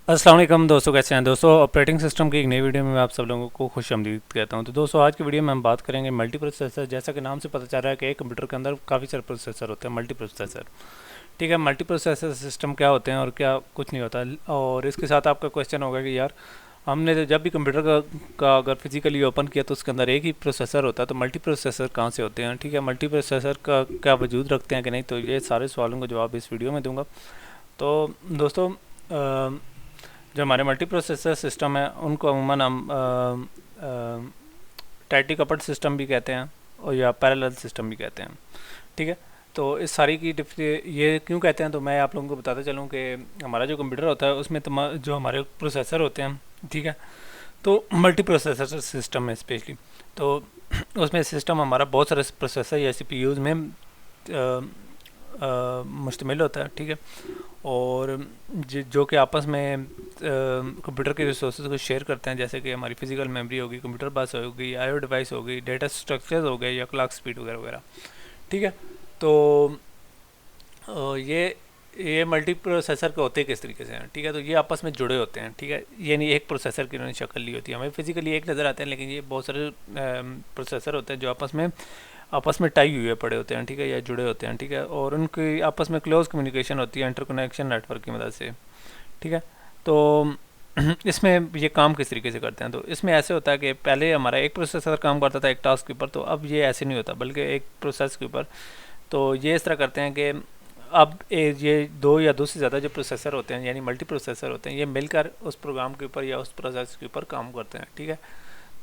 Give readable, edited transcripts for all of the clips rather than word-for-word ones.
अस्सलाम वालेकुम दोस्तों, कैसे हैं दोस्तों। ऑपरेटिंग सिस्टम की एक नई वीडियो में आप सब लोगों को खुशामदीद कहता हूं। तो दोस्तों, आज की वीडियो में हम बात करेंगे मल्टी प्रोसेसर। जैसा कि नाम से पता चल रहा है कि एक कंप्यूटर के अंदर काफ़ी सारे प्रोसेसर होते हैं, मल्टी प्रोसेसर। ठीक है, मल्टी प्रोसेसर सिस्टम क्या होते हैं और क्या कुछ नहीं होता। और इसके साथ आपका क्वेश्चन होगा कि यार, हमने तो जब भी कंप्यूटर का अगर फिजिकली ओपन किया तो उसके अंदर एक ही प्रोसेसर होता है, तो मल्टी प्रोसेसर कहाँ से होते हैं। ठीक है, मल्टी प्रोसेसर का क्या वजूद रखते हैं कि नहीं, तो ये सारे सवालों का जवाब इस वीडियो में दूंगा। तो दोस्तों, जो हमारे मल्टी प्रोसेसर सिस्टम है उनको अमूमन हम टाइटली कपल्ड सिस्टम भी कहते हैं और या पैरेलल सिस्टम भी कहते हैं। ठीक है, तो इस सारी की ये क्यों कहते हैं, तो मैं आप लोगों को बताता चलूँ कि हमारा जो कंप्यूटर होता है उसमें जो हमारे प्रोसेसर होते हैं, ठीक है, तो मल्टी प्रोसेसर सिस्टम है स्पेशली। तो उसमें सिस्टम हमारा बहुत सारे प्रोसेसर या सीपीयूज में मुश्तमिल होता है। ठीक है, और जो कि आपस में कंप्यूटर के रिसोर्सेज को शेयर करते हैं, जैसे कि हमारी फिजिकल मेमोरी होगी, कंप्यूटर बस होगी, आईओ डिवाइस होगी, डेटा स्ट्रक्चर्स हो गए या क्लॉक स्पीड वगैरह वगैरह। ठीक है, तो ये मल्टी प्रोसेसर के होते किस तरीके से हैं। ठीक है, तो ये आपस में जुड़े होते हैं। ठीक है, ये नहीं एक प्रोसेसर की उन्होंने शक्ल ली होती है, हमें फिजिकली एक नज़र आते हैं, लेकिन ये बहुत सारे प्रोसेसर होते हैं जो आपस में टाई हुए पड़े होते हैं। ठीक है, या जुड़े होते हैं। ठीक है, और उनकी आपस में क्लोज कम्युनिकेशन होती है इंटरकनेक्शन नेटवर्क की मदद से। ठीक है, तो इसमें ये काम किस तरीके से करते हैं, तो इसमें ऐसे होता है कि पहले हमारा एक प्रोसेसर काम करता था एक टास्क के ऊपर, तो अब ये ऐसे नहीं होता, बल्कि एक प्रोसेस के ऊपर। तो ये इस तरह करते हैं कि अब ये दो या दो से ज़्यादा जो प्रोसेसर होते हैं यानी मल्टी प्रोसेसर होते हैं, ये मिलकर उस प्रोग्राम के ऊपर या उस प्रोसेस के ऊपर काम करते हैं। ठीक है,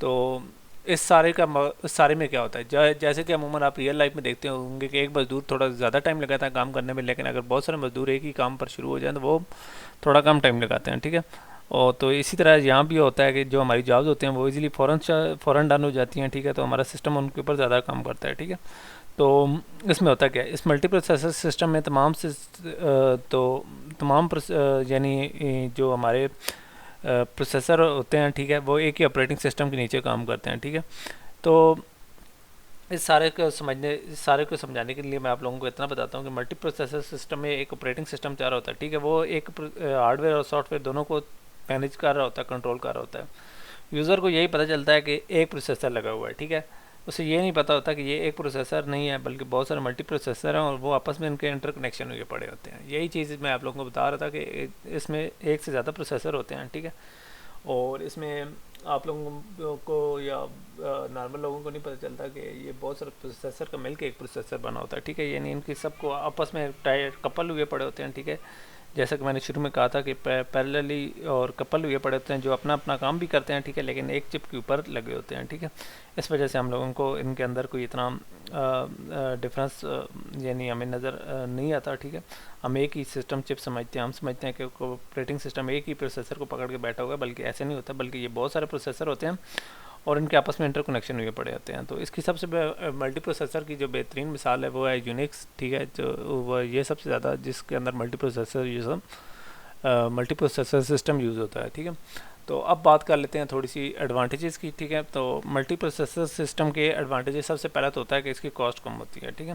तो इस सारे में क्या होता है, जैसे कि अमूमन आप रियल लाइफ में देखते होंगे कि एक मजदूर थोड़ा ज़्यादा टाइम लगाता है काम करने में, लेकिन अगर बहुत सारे मजदूर एक ही काम पर शुरू हो जाए तो वो थोड़ा कम टाइम लगाते हैं। ठीक है, और तो इसी तरह यहाँ भी होता है कि जो हमारी जॉब्स होती हैं वो इजीली फ़ौरन डन हो जाती हैं। ठीक है, तो हमारा सिस्टम उनके ऊपर ज़्यादा काम करता है। ठीक है, तो इसमें होता क्या है, इस मल्टी प्रोसेसर सिस्टम में यानी जो हमारे प्रोसेसर होते हैं, ठीक है, वो एक ही ऑपरेटिंग सिस्टम के नीचे काम करते हैं। ठीक है, तो इस सारे को समझाने के लिए मैं आप लोगों को इतना बताता हूँ कि मल्टी प्रोसेसर सिस्टम में एक ऑपरेटिंग सिस्टम चाह रहा होता है। ठीक है, वो एक हार्डवेयर और सॉफ्टवेयर दोनों को मैनेज कर रहा होता है, कंट्रोल कर रहा होता है। यूज़र को यही पता चलता है कि एक प्रोसेसर लगा हुआ है। ठीक है, उसे ये नहीं पता होता कि ये एक प्रोसेसर नहीं है, बल्कि बहुत सारे मल्टी प्रोसेसर हैं और वो आपस में इनके इंटरकनेक्शन हुए पड़े होते हैं। यही चीज़ मैं आप लोगों को बता रहा था कि इसमें एक से ज़्यादा प्रोसेसर होते हैं। ठीक है, और इसमें आप लोगों को या नॉर्मल लोगों को नहीं पता चलता कि ये बहुत सारे प्रोसेसर का मिलकर एक प्रोसेसर बना होता है। ठीक है, यानी इनकी सबको आपस में टायर कपल हुए पड़े होते हैं। ठीक है, जैसा कि मैंने शुरू में कहा था कि पैरेलली और कपल हुए पड़े होते हैं जो अपना अपना काम भी करते हैं। ठीक है, लेकिन एक चिप के ऊपर लगे होते हैं। ठीक है, इस वजह से हम लोगों को इनके अंदर कोई इतना डिफरेंस यानी हमें नज़र नहीं आता। ठीक है, हम एक ही सिस्टम चिप समझते हैं, हम समझते हैं कि ऑपरेटिंग सिस्टम एक ही प्रोसेसर को पकड़ के बैठा हुआ है, बल्कि ऐसे नहीं होता, बल्कि ये बहुत सारे प्रोसेसर होते हैं और इनके आपस में इंटरकनेक्शन हुए पड़े होते हैं। तो इसकी सबसे मल्टी प्रोसेसर की जो बेहतरीन मिसाल है वो है यूनिक्स। ठीक है, जो वो ये सबसे ज़्यादा जिसके अंदर मल्टी प्रोसेसर सिस्टम यूज़ होता है। ठीक है, तो अब बात कर लेते हैं थोड़ी सी एडवांटेजेस की। ठीक है, तो मल्टी प्रोसेसर सिस्टम के एडवांटेजेस सबसे पहला तो होता है कि इसकी कॉस्ट कम होती है। ठीक है,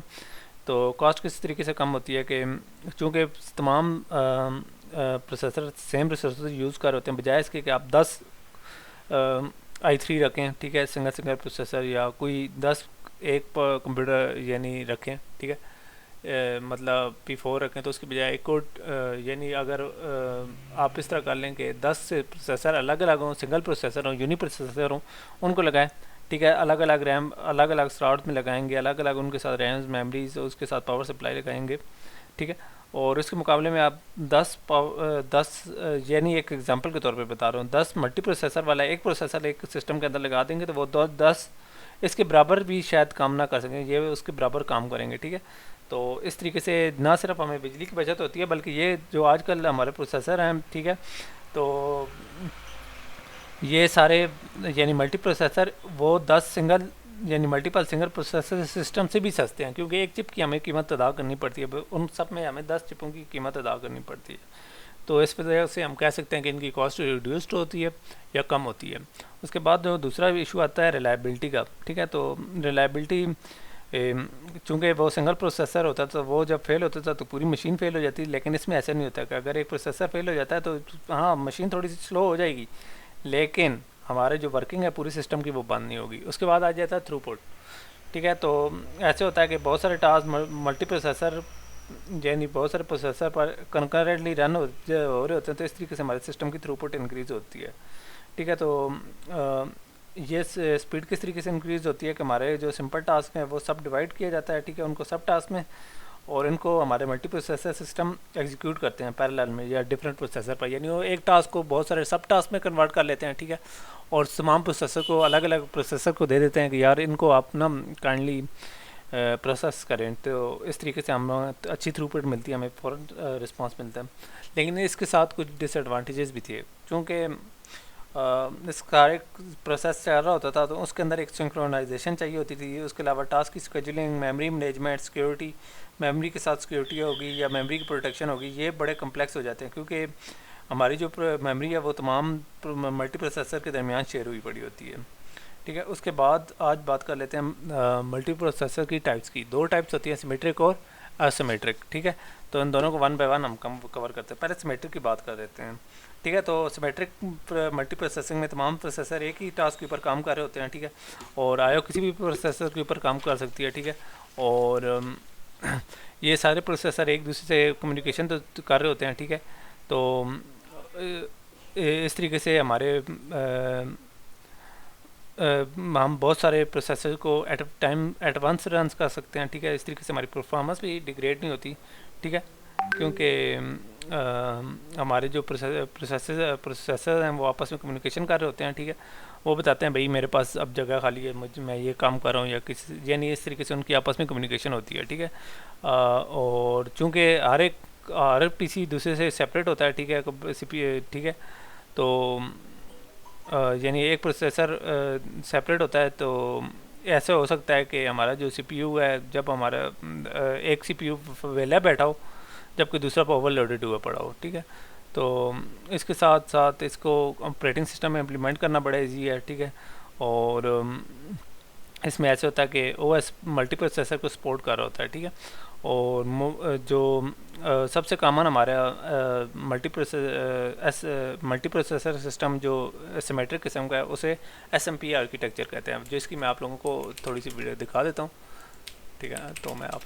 तो कॉस्ट किस तरीके से कम होती है कि चूँकि तमाम प्रोसेसर सेम प्रोसेसर यूज़ कर होते हैं, बजाय इसके कि आप 10 i3 रखें। ठीक है, सिंगल प्रोसेसर, या कोई 10 एक कंप्यूटर यानी रखें। ठीक है, मतलब P4 रखें, तो उसके बजाय एक और यानी अगर आप इस तरह कर लें कि 10 प्रोसेसर अलग अलग हों, सिंगल प्रोसेसर हों, यूनी प्रोसेसर हों, उनको लगाएं। ठीक है, अलग अलग रैम अलग अलग स्लॉट में लगाएंगे, अलग अलग उनके साथ रैम्स मेमरीज, उसके साथ पावर सप्लाई लगाएंगे। ठीक है, और इसके मुकाबले में आप 10 यानी एक एग्जांपल के तौर पे बता रहा हूँ, 10 मल्टी प्रोसेसर वाला एक प्रोसेसर एक सिस्टम के अंदर लगा देंगे तो वो 10 इसके बराबर भी शायद काम ना कर सकें, ये उसके बराबर काम करेंगे। ठीक है, तो इस तरीके से ना सिर्फ हमें बिजली की बचत होती है, बल्कि ये जो आजकल हमारे प्रोसेसर हैं, ठीक है, तो ये सारे यानी मल्टी प्रोसेसर वो 10 सिंगल यानी मल्टीपल सिंगल प्रोसेसर सिस्टम से भी सस्ते हैं, क्योंकि एक चिप की हमें कीमत अदा करनी पड़ती है, उन सब में हमें 10 चिपों की कीमत अदा करनी पड़ती है। तो इस वजह से हम कह सकते हैं कि इनकी कॉस्ट रिड्यूस्ड होती है या कम होती है। उसके बाद जो दूसरा इशू आता है रिलायबिलिटी का। ठीक है, तो रिलायबिलिटी चूँकि वो सिंगल प्रोसेसर होता तो वो जब फेल होता था तो पूरी मशीन फेल हो जाती, लेकिन इसमें ऐसा नहीं होता कि अगर एक प्रोसेसर फेल हो जाता है तो हाँ मशीन थोड़ी सी स्लो हो जाएगी, लेकिन हमारे जो वर्किंग है पूरी सिस्टम की वो बंद नहीं होगी। उसके बाद आ जाता है थ्रूपुट। ठीक है, तो ऐसे होता है कि बहुत सारे टास्क मल्टी प्रोसेसर यानी बहुत सारे प्रोसेसर पर कंकरेंटली रन हो रहे होते हैं, तो इस तरीके से हमारे सिस्टम की थ्रूपुट इंक्रीज़ होती है। ठीक है, तो ये स्पीड किस तरीके से इंक्रीज़ होती है कि हमारे जो सिंपल टास्क हैं वो सब डिवाइड किया जाता है, ठीक है, उनको सब टास्क में, और इनको हमारे मल्टी प्रोसेसर सिस्टम एग्जीक्यूट करते हैं पैरेलल में या डिफरेंट प्रोसेसर पर, यानी वो एक टास्क को बहुत सारे सब टास्क में कन्वर्ट कर लेते हैं। ठीक है, और तमाम प्रोसेसर को अलग अलग प्रोसेसर को दे देते हैं कि यार इनको आप ना काइंडली प्रोसेस करें, तो इस तरीके से हम अच्छी थ्रूपुट मिलती है, हमें फ़ौरन रिस्पांस मिलता है। लेकिन इसके साथ कुछ डिसएडवांटेजेस भी थे, क्योंकि इसका एक प्रोसेस चल रहा होता था तो उसके अंदर एक सिंक्रोनाइजेशन चाहिए होती थी। उसके अलावा टास्क की scheduling, memory management, security, memory के साथ सिक्योरिटी होगी या मेमोरी की प्रोटेक्शन होगी, ये बड़े कम्प्लेक्स हो जाते हैं, क्योंकि हमारी जो मेमोरी है वो तमाम मल्टी प्रोसेसर के दरमियान शेयर हुई पड़ी होती है। ठीक है, उसके बाद आज बात कर लेते हैं मल्टी प्रोसेसर की टाइप्स की। दो टाइप्स होती हैं, सिमेट्रिक और असिमेट्रिक। ठीक है, तो इन दोनों को वन बाय वन हम कवर करते हैं। पहले सिमेट्रिक की बात कर देते हैं। ठीक है, तो सिमेट्रिक मल्टी प्रोसेसिंग में तमाम प्रोसेसर एक ही टास्क के ऊपर काम कर रहे होते हैं। ठीक है, और आयो किसी भी प्रोसेसर के ऊपर काम कर सकती है। ठीक है, और ये सारे प्रोसेसर एक दूसरे से कम्युनिकेशन तो कर रहे होते हैं। ठीक है, तो इस तरीके से हमारे हम बहुत सारे प्रोसेसर को at time at once run कर सकते हैं। ठीक है, इस तरीके से हमारी परफॉर्मेंस भी डिग्रेड नहीं होती। ठीक है, क्योंकि हमारे जो प्रोसेसर हैं वो आपस में कम्युनिकेशन कर रहे होते हैं। ठीक है, वो बताते हैं भाई मेरे पास अब जगह खाली है, मुझे मैं ये काम कर रहा हूँ या किसी, यानी इस तरीके से उनकी आपस में कम्युनिकेशन होती है। ठीक है, और चूँकि हर पीसी दूसरे से सेपरेट होता है। ठीक है, सीपीयू। ठीक है, तो यानी एक प्रोसेसर सेपरेट होता है, तो ऐसा हो सकता है कि हमारा जो सीपीयू है, जब हमारा एक सीपीयू वेला बैठा हो जबकि दूसरा ओवरलोडेड हुआ पड़ा हो। ठीक है, तो इसके साथ साथ इसको ऑपरेटिंग सिस्टम में इम्प्लीमेंट करना बड़ा ईजी है। ठीक है, और इसमें ऐसे होता है कि ओएस मल्टी प्रोसेसर को सपोर्ट कर रहा होता है। ठीक है, और जो सबसे कॉमन हमारा मल्टी प्रोसेसर सिस्टम जो सिमेट्रिक किस्म का है उसे एसएमपी आर्किटेक्चर कहते हैं, जिसकी मैं आप लोगों को थोड़ी सी वीडियो दिखा देता हूँ। ठीक है, तो मैं आप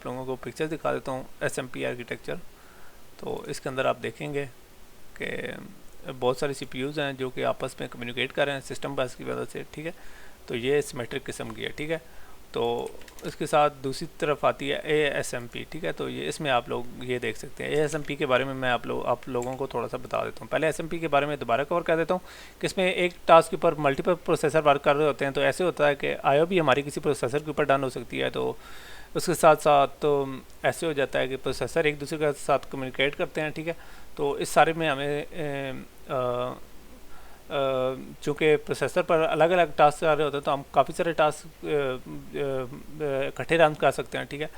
लोगों को पिक्चर दिखा देता हूँ एसएमपी आर्किटेक्चर। तो इसके अंदर आप देखेंगे कि बहुत सारे सीपीयूज़ हैं जो कि आपस में कम्युनिकेट कर रहे हैं सिस्टम बस की वजह से। ठीक है, तो ये सिमेट्रिक किस्म की है। ठीक है, तो इसके साथ दूसरी तरफ आती है ASMP। ठीक है, तो ये इसमें आप लोग ये देख सकते हैं। ASMP के बारे में मैं आप लोगों को थोड़ा सा बता देता हूँ। पहले SMP के बारे में दोबारा कवर कर देता हूँ कि इसमें एक टास्क के ऊपर मल्टीपल प्रोसेसर वर्क कर रहे होते हैं। तो ऐसे होता है कि IO भी हमारी किसी प्रोसेसर के ऊपर डन हो सकती है, तो उसके साथ साथ तो ऐसे हो जाता है कि प्रोसेसर एक दूसरे के साथ कम्युनिकेट करते हैं। ठीक है, तो इस सारे में हमें चूँकि प्रोसेसर पर अलग अलग टास्क आ रहे होते हैं, तो हम काफ़ी सारे टास्क इकट्ठे रन कर सकते हैं। ठीक है,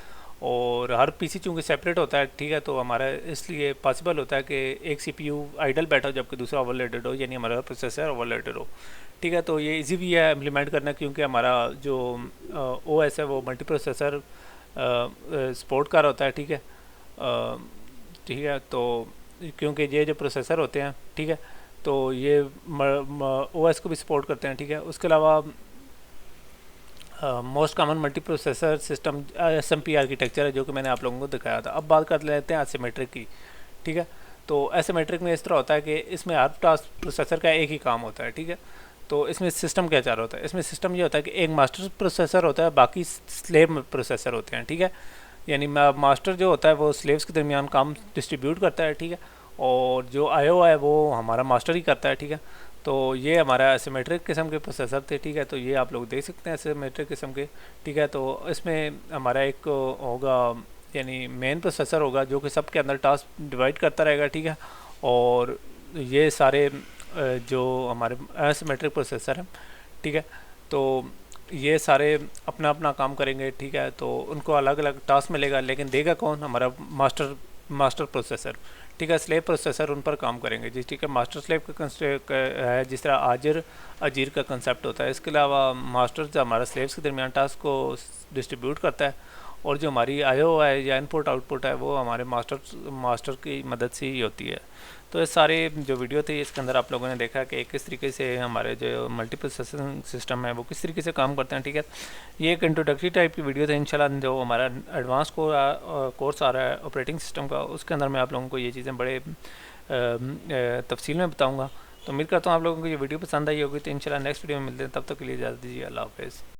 और हर पीसी चूँकि सेपरेट होता है। ठीक है, तो हमारा इसलिए पॉसिबल होता है कि एक सीपीयू आइडल बैठा हो जबकि दूसरा ओवरलोडेड हो, यानी हमारा प्रोसेसर ओवरलोडेड हो। ठीक है, तो ये इजी भी है इम्प्लीमेंट करना, क्योंकि हमारा जो OS है वो मल्टी प्रोसेसर सपोर्ट कर होता है। ठीक है, ठीक है, तो क्योंकि ये जो प्रोसेसर होते हैं, ठीक है, तो ये OS को भी सपोर्ट करते हैं। ठीक है, उसके अलावा most common multi processor system SMP architecture है, जो कि मैंने आप लोगों को दिखाया था। अब बात कर लेते हैं एसिमेट्रिक की। ठीक है, तो एसिमेट्रिक में इस तरह होता है कि इसमें हर टास्क प्रोसेसर का एक ही काम होता है। ठीक है, तो इसमें सिस्टम क्या चाह रहा होता है, इसमें सिस्टम ये होता है कि एक मास्टर प्रोसेसर होता है, बाकी स्लेव प्रोसेसर होते हैं। ठीक है, यानी मास्टर जो होता है वो स्लेव्स के दरमियान काम डिस्ट्रीब्यूट करता है। ठीक है, और जो IO है वो हमारा मास्टर ही करता है। ठीक है, तो ये हमारा एसिमेट्रिक किस्म के प्रोसेसर थे। ठीक है, तो ये आप लोग देख सकते हैं एसिमेट्रिक किस्म के। ठीक है, तो इसमें हमारा एक होगा, यानी मेन प्रोसेसर होगा जो कि सब के अंदर टास्क डिवाइड करता रहेगा। ठीक है, और ये सारे जो हमारे एसिमेट्रिक प्रोसेसर हैं, ठीक है, तो ये सारे अपना अपना काम करेंगे। ठीक है, तो उनको अलग अलग टास्क मिलेगा, लेकिन देगा कौन, हमारा मास्टर प्रोसेसर। ठीक है, स्लेव प्रोसेसर उन पर काम करेंगे जी। ठीक है, मास्टर स्लेव का है, जिस तरह आजिर अजीर का कंसेप्ट होता है। इसके अलावा मास्टर जो हमारा स्लेव्स के दरमियान टास्क को डिस्ट्रीब्यूट करता है, और जो हमारी आईओ है या इनपुट आउटपुट है वो हमारे मास्टर की मदद से ही होती है। तो ये सारे जो वीडियो थी इसके अंदर आप लोगों ने देखा कि किस तरीके से हमारे जो मल्टीप्रोसेसिंग सिस्टम है वो किस तरीके से काम करते हैं। ठीक है, ये एक इंट्रोडक्टरी टाइप की वीडियो थी। इंशाल्लाह जो हमारा एडवांस कोर्स आ रहा है ऑपरेटिंग सिस्टम का, उसके अंदर मैं आप लोगों को ये चीज़ें बड़े तफसील में बताऊँगा। तो उम्मीद करता हूँ आप लोगों को ये वीडियो पसंद आई होगी। तो इंशाल्लाह नेक्स्ट वीडियो में मिलते हैं, तब तक के लिए इजाज़त दीजिए, अल्लाह हाफ़िज़।